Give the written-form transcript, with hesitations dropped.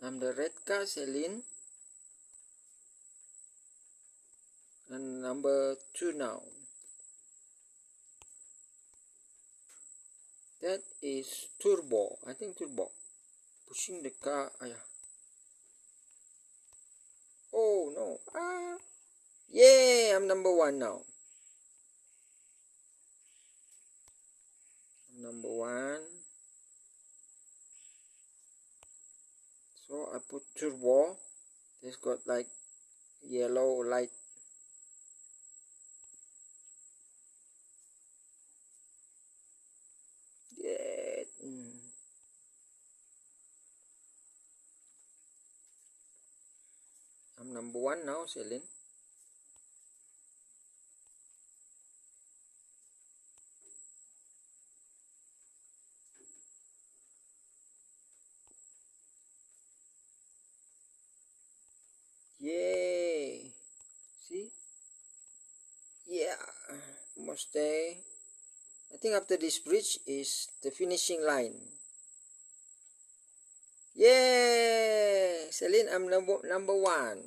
I'm the red car, Celine. And number 2 now. That is turbo. I think turbo. Pushing the car. Oh no. Yeah, I'm number 1 now. I'm number 1. So I put turbo. It's got like yellow light. Yeah. I'm number 1 now, Celine. Yay! See? Yeah, almost there. I think after this bridge is the finishing line. Yeah, Celine, I'm number 1.